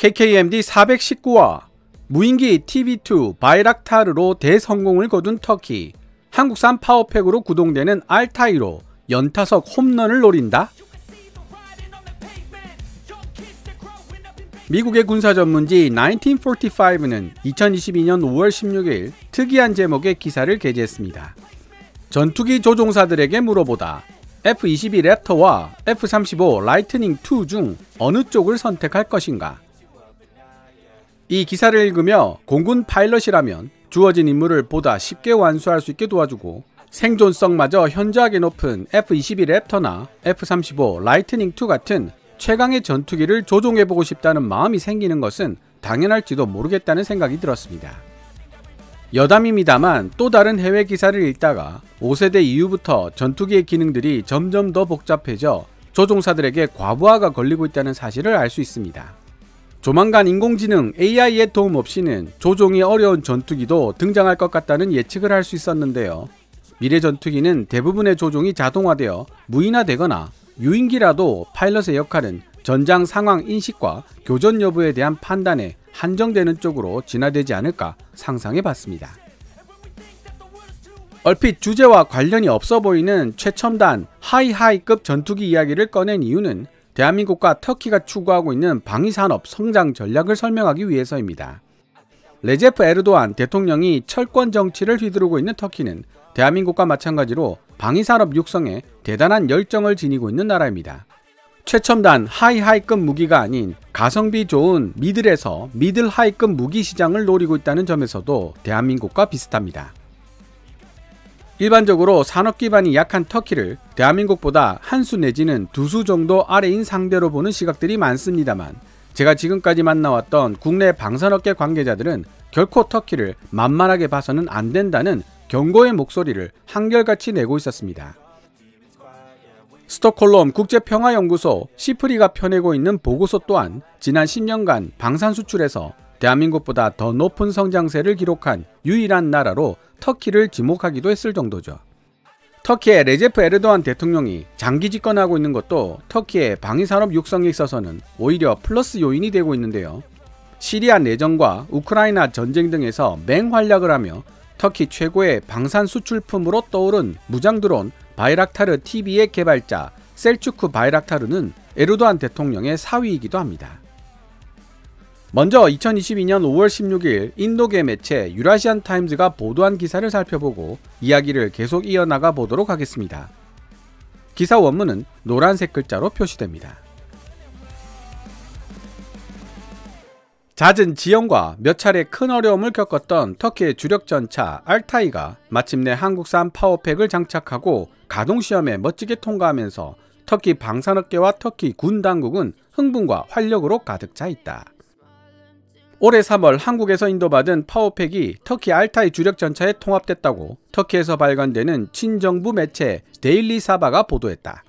KKMD 419와 무인기 TB2 바이락타르로 대성공을 거둔 터키. 한국산 파워팩으로 구동되는 알타이로 연타석 홈런을 노린다? 미국의 군사 전문지 1945는 2022년 5월 16일 특이한 제목의 기사를 게재했습니다. 전투기 조종사들에게 물어보다. F-22 랩터와 F-35 라이트닝 II 중 어느 쪽을 선택할 것인가? 이 기사를 읽으며 공군 파일럿이라면 주어진 임무를 보다 쉽게 완수할 수 있게 도와주고 생존성마저 현저하게 높은 F-22 랩터나 F-35 라이트닝 II 같은 최강의 전투기를 조종해보고 싶다는 마음이 생기는 것은 당연할지도 모르겠다는 생각이 들었습니다. 여담입니다만 또 다른 해외 기사를 읽다가 5세대 이후부터 전투기의 기능들이 점점 더 복잡해져 조종사들에게 과부하가 걸리고 있다는 사실을 알 수 있습니다. 조만간 인공지능 AI의 도움 없이는 조종이 어려운 전투기도 등장할 것 같다는 예측을 할 수 있었는데요. 미래 전투기는 대부분의 조종이 자동화되어 무인화되거나 유인기라도 파일럿의 역할은 전장 상황 인식과 교전 여부에 대한 판단에 한정되는 쪽으로 진화되지 않을까 상상해 봤습니다. 얼핏 주제와 관련이 없어 보이는 최첨단 하이하이급 전투기 이야기를 꺼낸 이유는 대한민국과 터키가 추구하고 있는 방위산업 성장 전략을 설명하기 위해서입니다. 레제프 에르도안 대통령이 철권 정치를 휘두르고 있는 터키는 대한민국과 마찬가지로 방위산업 육성에 대단한 열정을 지니고 있는 나라입니다. 최첨단 하이하이급 무기가 아닌 가성비 좋은 미들에서 미들 하이급 무기 시장을 노리고 있다는 점에서도 대한민국과 비슷합니다. 일반적으로 산업 기반이 약한 터키를 대한민국보다 한 수 내지는 두 수 정도 아래인 상대로 보는 시각들이 많습니다만 제가 지금까지 만나왔던 국내 방산업계 관계자들은 결코 터키를 만만하게 봐서는 안 된다는 경고의 목소리를 한결같이 내고 있었습니다. 스톡홀름 국제평화연구소 시프리가 펴내고 있는 보고서 또한 지난 10년간 방산 수출에서 대한민국보다 더 높은 성장세를 기록한 유일한 나라로 터키를 지목하기도 했을 정도죠. 터키의 레제프 에르도안 대통령이 장기 집권하고 있는 것도 터키의 방위산업 육성에 있어서는 오히려 플러스 요인이 되고 있는데요. 시리아 내전과 우크라이나 전쟁 등에서 맹활약을 하며 터키 최고의 방산 수출품으로 떠오른 무장드론 바이락타르 TB의 개발자 셀추크 바이락타르는 에르도안 대통령의 사위이기도 합니다. 먼저 2022년 5월 16일 인도계 매체 유라시안 타임즈가 보도한 기사를 살펴보고 이야기를 계속 이어나가 보도록 하겠습니다. 기사 원문은 노란색 글자로 표시됩니다. 잦은 지연과 몇 차례 큰 어려움을 겪었던 터키의 주력 전차 알타이가 마침내 한국산 파워팩을 장착하고 가동시험에 멋지게 통과하면서 터키 방산업계와 터키 군 당국은 흥분과 활력으로 가득 차 있다. 올해 3월 한국에서 인도받은 파워팩이 터키 알타이 주력 전차에 통합됐다고 터키에서 발간되는 친정부 매체 데일리 사바가 보도했다.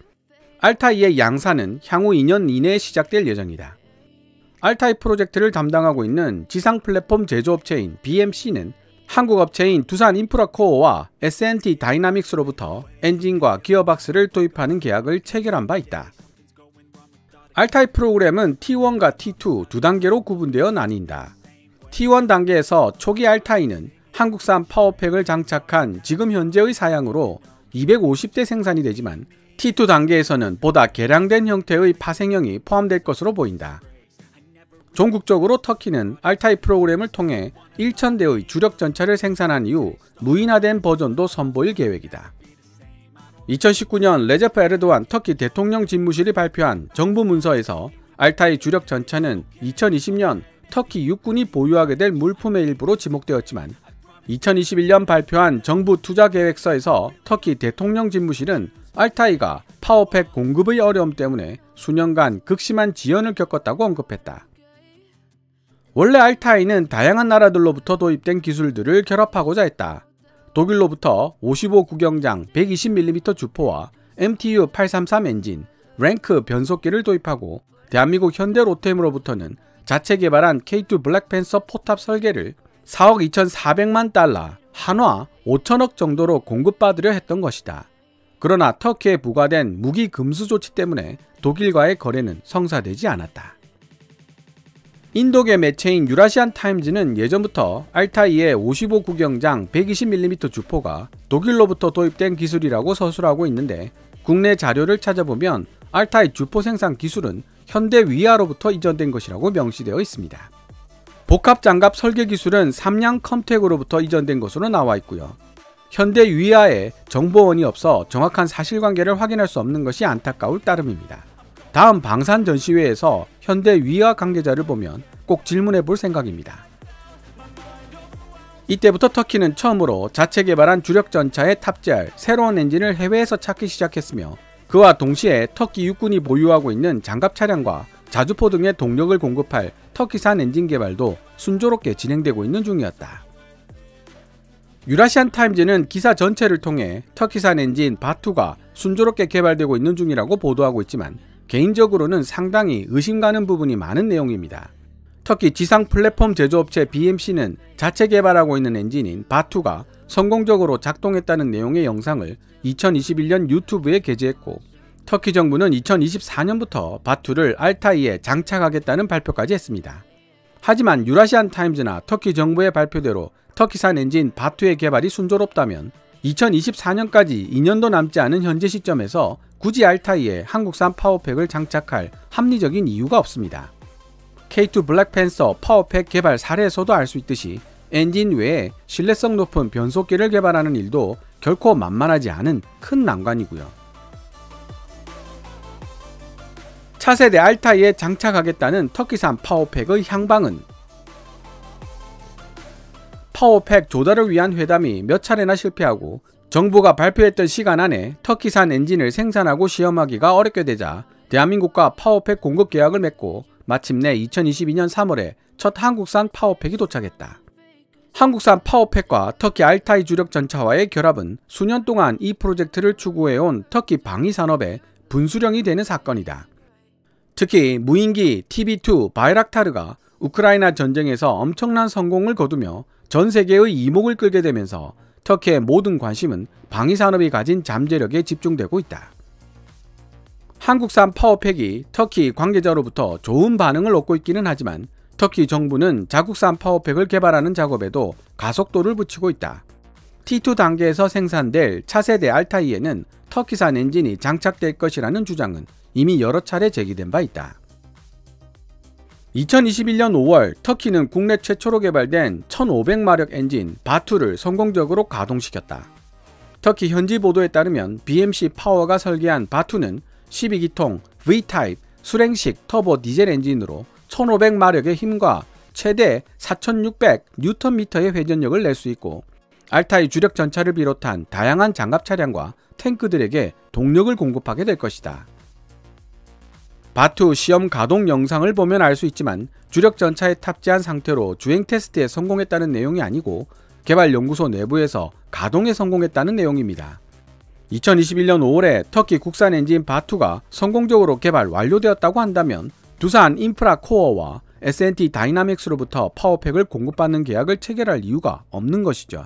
알타이의 양산은 향후 2년 이내에 시작될 예정이다. 알타이 프로젝트를 담당하고 있는 지상 플랫폼 제조업체인 BMC는 한국 업체인 두산 인프라코어와 S&T 다이나믹스로부터 엔진과 기어박스를 도입하는 계약을 체결한 바 있다. 알타이 프로그램은 T1과 T2 두 단계로 구분되어 나뉜다. T1 단계에서 초기 알타이는 한국산 파워팩을 장착한 지금 현재의 사양으로 250대 생산이 되지만 T2 단계에서는 보다 개량된 형태의 파생형이 포함될 것으로 보인다. 종국적으로 터키는 알타이 프로그램을 통해 1000대의 주력 전차를 생산한 이후 무인화된 버전도 선보일 계획이다. 2019년 레제프 에르도안 터키 대통령 집무실이 발표한 정부 문서에서 알타이 주력 전차는 2020년 터키 육군이 보유하게 될 물품의 일부로 지목되었지만 2021년 발표한 정부 투자계획서에서 터키 대통령 집무실은 알타이가 파워팩 공급의 어려움 때문에 수년간 극심한 지연을 겪었다고 언급했다. 원래 알타이는 다양한 나라들로부터 도입된 기술들을 결합하고자 했다. 독일로부터 55 구경장 120mm 주포와 MTU 833 엔진, 랭크 변속기를 도입하고 대한민국 현대로템으로부터는 자체 개발한 K2 블랙팬서 포탑 설계를 4억 2,400만 달러, 한화 5천억 정도로 공급받으려 했던 것이다. 그러나 터키에 부과된 무기 금수 조치 때문에 독일과의 거래는 성사되지 않았다. 인도계 매체인 유라시안 타임즈는 예전부터 알타이의 55 구경장 120mm 주포가 독일로부터 도입된 기술이라고 서술하고 있는데, 국내 자료를 찾아보면 알타이 주포 생산 기술은 현대 위아로부터 이전된 것이라고 명시되어 있습니다. 복합장갑 설계 기술은 삼양 컴텍으로부터 이전된 것으로 나와 있고요. 현대 위아에 정보원이 없어 정확한 사실관계를 확인할 수 없는 것이 안타까울 따름입니다. 다음 방산 전시회에서 현대 위아 관계자를 보면 꼭 질문해 볼 생각입니다. 이때부터 터키는 처음으로 자체 개발한 주력 전차에 탑재할 새로운 엔진을 해외에서 찾기 시작했으며, 그와 동시에 터키 육군이 보유하고 있는 장갑 차량과 자주포 등의 동력을 공급할 터키산 엔진 개발도 순조롭게 진행되고 있는 중이었다. 유라시안 타임즈는 기사 전체를 통해 터키산 엔진 바투가 순조롭게 개발되고 있는 중이라고 보도하고 있지만, 개인적으로는 상당히 의심 가는 부분이 많은 내용입니다. 터키 지상 플랫폼 제조업체 BMC는 자체 개발하고 있는 엔진인 바투가 성공적으로 작동했다는 내용의 영상을 2021년 유튜브에 게재했고, 터키 정부는 2024년부터 바투를 알타이에 장착하겠다는 발표까지 했습니다. 하지만 유라시안 타임즈나 터키 정부의 발표대로 터키산 엔진 바투의 개발이 순조롭다면 2024년까지 2년도 남지 않은 현재 시점에서 굳이 알타이에 한국산 파워팩을 장착할 합리적인 이유가 없습니다. K2 블랙팬서 파워팩 개발 사례에서도 알 수 있듯이 엔진 외에 신뢰성 높은 변속기를 개발하는 일도 결코 만만하지 않은 큰 난관이고요. 차세대 알타이에 장착하겠다는 터키산 파워팩의 향방은, 파워팩 조달을 위한 회담이 몇 차례나 실패하고 정부가 발표했던 시간 안에 터키산 엔진을 생산하고 시험하기가 어렵게 되자 대한민국과 파워팩 공급 계약을 맺고 마침내 2022년 3월에 첫 한국산 파워팩이 도착했다. 한국산 파워팩과 터키 알타이 주력 전차와의 결합은 수년 동안 이 프로젝트를 추구해온 터키 방위산업의 분수령이 되는 사건이다. 특히 무인기 TB2 바이락타르가 우크라이나 전쟁에서 엄청난 성공을 거두며 전 세계의 이목을 끌게 되면서 터키의 모든 관심은 방위산업이 가진 잠재력에 집중되고 있다. 한국산 파워팩이 터키 관계자로부터 좋은 반응을 얻고 있기는 하지만 터키 정부는 자국산 파워팩을 개발하는 작업에도 가속도를 붙이고 있다. T2 단계에서 생산될 차세대 알타이에는 터키산 엔진이 장착될 것이라는 주장은 이미 여러 차례 제기된 바 있다. 2021년 5월 터키는 국내 최초로 개발된 1500마력 엔진 바투를 성공적으로 가동시켰다. 터키 현지 보도에 따르면 BMC 파워가 설계한 바투는 12기통 V-타입 수랭식 터보 디젤 엔진으로 1500마력의 힘과 최대 4600Nm의 회전력을 낼 수 있고, 알타이 주력 전차를 비롯한 다양한 장갑 차량과 탱크들에게 동력을 공급하게 될 것이다. 바투 시험 가동 영상을 보면 알 수 있지만 주력 전차에 탑재한 상태로 주행 테스트에 성공했다는 내용이 아니고 개발연구소 내부에서 가동에 성공했다는 내용입니다. 2021년 5월에 터키 국산 엔진 바투가 성공적으로 개발 완료되었다고 한다면 두산 인프라 코어와 S&T 다이나믹스로부터 파워팩을 공급받는 계약을 체결할 이유가 없는 것이죠.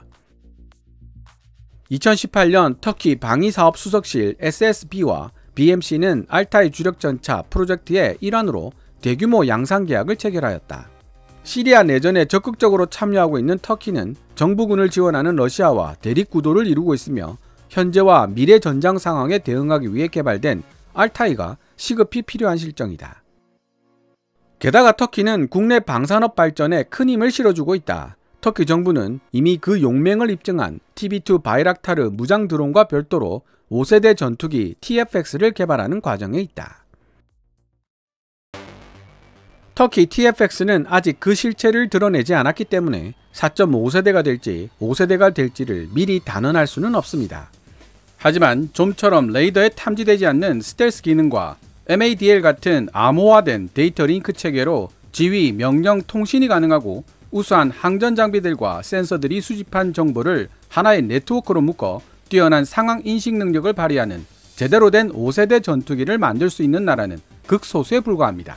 2018년 터키 방위사업 수석실 SSB와 BMC는 알타이 주력 전차 프로젝트의 일환으로 대규모 양산 계약을 체결하였다. 시리아 내전에 적극적으로 참여하고 있는 터키는 정부군을 지원하는 러시아와 대립 구도를 이루고 있으며 현재와 미래 전장 상황에 대응하기 위해 개발된 알타이가 시급히 필요한 실정이다. 게다가 터키는 국내 방산업 발전에 큰 힘을 실어주고 있다. 터키 정부는 이미 그 용맹을 입증한 TB2 바이락타르 무장 드론과 별도로 5세대 전투기 TFX를 개발하는 과정에 있다. 터키 TFX는 아직 그 실체를 드러내지 않았기 때문에 4.5세대가 될지 5세대가 될지를 미리 단언할 수는 없습니다. 하지만 좀처럼 레이더에 탐지되지 않는 스텔스 기능과 MADL 같은 암호화된 데이터 링크 체계로 지휘, 명령, 통신이 가능하고 우수한 항전 장비들과 센서들이 수집한 정보를 하나의 네트워크로 묶어 뛰어난 상황 인식 능력을 발휘하는 제대로 된 5세대 전투기를 만들 수 있는 나라는 극소수에 불과합니다.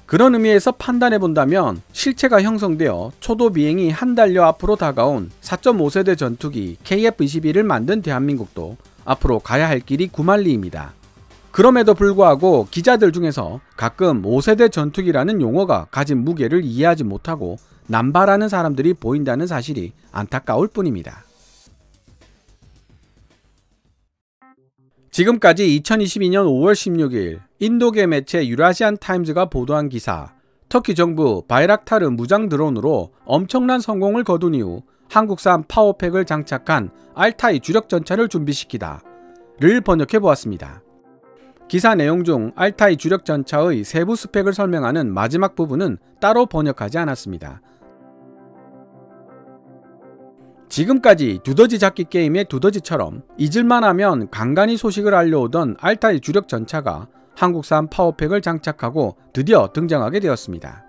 그런 의미에서 판단해 본다면 실체가 형성되어 초도 비행이 한 달여 앞으로 다가온 4.5세대 전투기 KF-21을 만든 대한민국도 앞으로 가야 할 길이 구만리입니다. 그럼에도 불구하고 기자들 중에서 가끔 5세대 전투기라는 용어가 가진 무게를 이해하지 못하고 남발하는 사람들이 보인다는 사실이 안타까울 뿐입니다. 지금까지 2022년 5월 16일 인도계 매체 유라시안 타임즈가 보도한 기사, 터키 정부 바이락타르 무장 드론으로 엄청난 성공을 거둔 이후 한국산 파워팩을 장착한 알타이 주력 전차를 준비시키다를 번역해 보았습니다. 기사 내용 중 알타이 주력 전차의 세부 스펙을 설명하는 마지막 부분은 따로 번역하지 않았습니다. 지금까지 두더지 잡기 게임의 두더지처럼 잊을만 하면 간간히 소식을 알려오던 알타이 주력 전차가 한국산 파워팩을 장착하고 드디어 등장하게 되었습니다.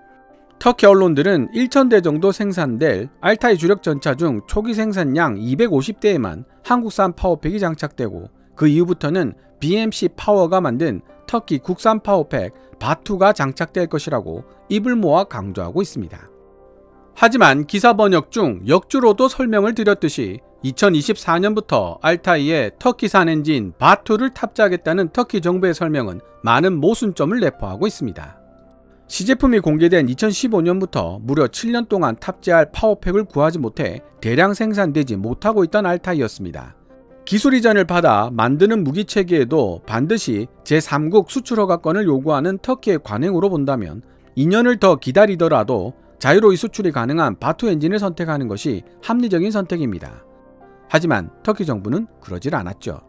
터키 언론들은 1000대 정도 생산될 알타이 주력 전차 중 초기 생산량 250대에만 한국산 파워팩이 장착되고 그 이후부터는 BMC 파워가 만든 터키 국산 파워팩 바투가 장착될 것이라고 입을 모아 강조하고 있습니다. 하지만 기사 번역 중 역주로도 설명을 드렸듯이 2024년부터 알타이에 터키산 엔진 바투를 탑재하겠다는 터키 정부의 설명은 많은 모순점을 내포하고 있습니다. 시제품이 공개된 2015년부터 무려 7년 동안 탑재할 파워팩을 구하지 못해 대량 생산되지 못하고 있던 알타이였습니다. 기술 이전을 받아 만드는 무기체계에도 반드시 제3국 수출 허가권을 요구하는 터키의 관행으로 본다면 2년을 더 기다리더라도 자유로이 수출이 가능한 바투 엔진을 선택하는 것이 합리적인 선택입니다. 하지만 터키 정부는 그러질 않았죠.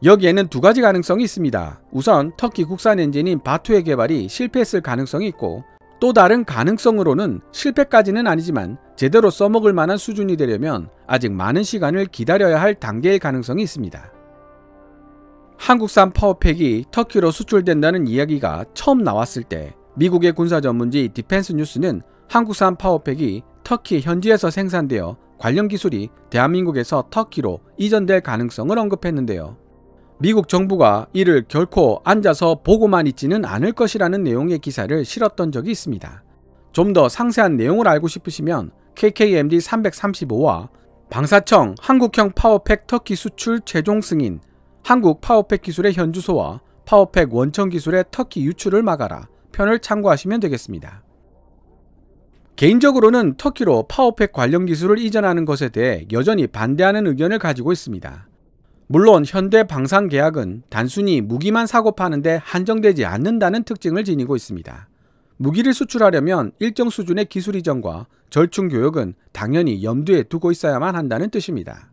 여기에는 두 가지 가능성이 있습니다. 우선 터키 국산 엔진인 바투의 개발이 실패했을 가능성이 있고, 또 다른 가능성으로는 실패까지는 아니지만 제대로 써먹을 만한 수준이 되려면 아직 많은 시간을 기다려야 할 단계일 가능성이 있습니다. 한국산 파워팩이 터키로 수출된다는 이야기가 처음 나왔을 때 미국의 군사 전문지 디펜스 뉴스는 한국산 파워팩이 터키 현지에서 생산되어 관련 기술이 대한민국에서 터키로 이전될 가능성을 언급했는데요. 미국 정부가 이를 결코 앉아서 보고만 있지는 않을 것이라는 내용의 기사를 실었던 적이 있습니다. 좀 더 상세한 내용을 알고 싶으시면 KKMD 335와 방사청 한국형 파워팩 터키 수출 최종 승인, 한국 파워팩 기술의 현주소와 파워팩 원천 기술의 터키 유출을 막아라 편을 참고하시면 되겠습니다. 개인적으로는 터키로 파워팩 관련 기술을 이전하는 것에 대해 여전히 반대하는 의견을 가지고 있습니다. 물론 현대 방산 계약은 단순히 무기만 사고 파는데 한정되지 않는다는 특징을 지니고 있습니다. 무기를 수출하려면 일정 수준의 기술 이전과 절충 교역은 당연히 염두에 두고 있어야만 한다는 뜻입니다.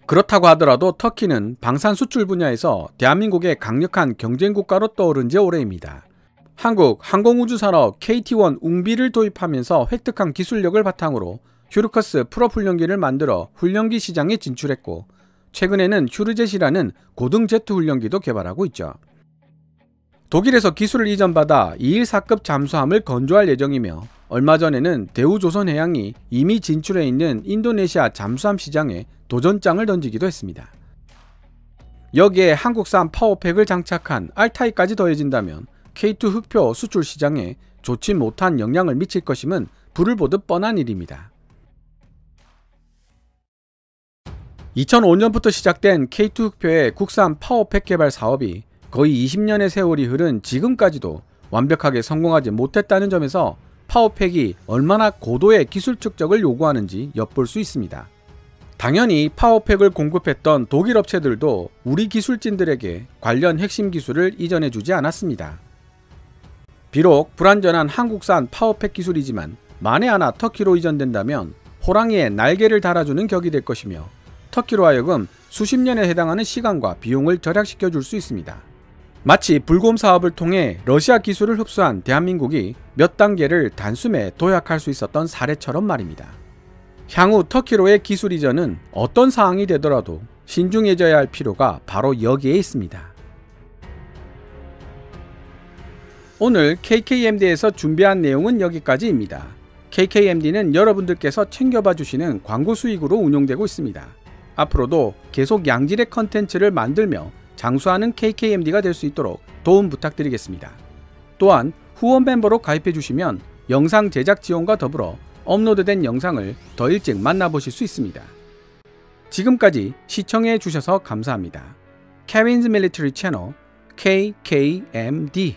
그렇다고 하더라도 터키는 방산 수출 분야에서 대한민국의 강력한 경쟁국가로 떠오른 지 오래입니다. 한국 항공우주산업 KT-1 웅비를 도입하면서 획득한 기술력을 바탕으로 휴르커스 풀업 훈련기를 만들어 훈련기 시장에 진출했고, 최근에는 휴르젯이라는 고등 제트 훈련기도 개발하고 있죠. 독일에서 기술을 이전받아 214급 잠수함을 건조할 예정이며, 얼마 전에는 대우조선해양이 이미 진출해 있는 인도네시아 잠수함 시장에 도전장을 던지기도 했습니다. 여기에 한국산 파워팩을 장착한 알타이까지 더해진다면 K2 흑표 수출 시장에 좋지 못한 영향을 미칠 것임은 불을 보듯 뻔한 일입니다. 2005년부터 시작된 K2 흑표의 국산 파워팩 개발 사업이 거의 20년의 세월이 흐른 지금까지도 완벽하게 성공하지 못했다는 점에서 파워팩이 얼마나 고도의 기술 축적을 요구하는지 엿볼 수 있습니다. 당연히 파워팩을 공급했던 독일 업체들도 우리 기술진들에게 관련 핵심 기술을 이전해주지 않았습니다. 비록 불완전한 한국산 파워팩 기술이지만 만에 하나 터키로 이전된다면 호랑이에 날개를 달아주는 격이 될 것이며, 터키로 하여금 수십 년에 해당하는 시간과 비용을 절약시켜 줄 수 있습니다. 마치 불곰 사업을 통해 러시아 기술을 흡수한 대한민국이 몇 단계를 단숨에 도약할 수 있었던 사례처럼 말입니다. 향후 터키로의 기술 이전은 어떤 사항이 되더라도 신중해져야 할 필요가 바로 여기에 있습니다. 오늘 KKMD에서 준비한 내용은 여기까지입니다. KKMD는 여러분들께서 챙겨봐 주시는 광고 수익으로 운용되고 있습니다. 앞으로도 계속 양질의 컨텐츠를 만들며 장수하는 KKMD가 될 수 있도록 도움 부탁드리겠습니다. 또한 후원 멤버로 가입해 주시면 영상 제작 지원과 더불어 업로드된 영상을 더 일찍 만나보실 수 있습니다. 지금까지 시청해 주셔서 감사합니다. Kevin's Military Channel KKMD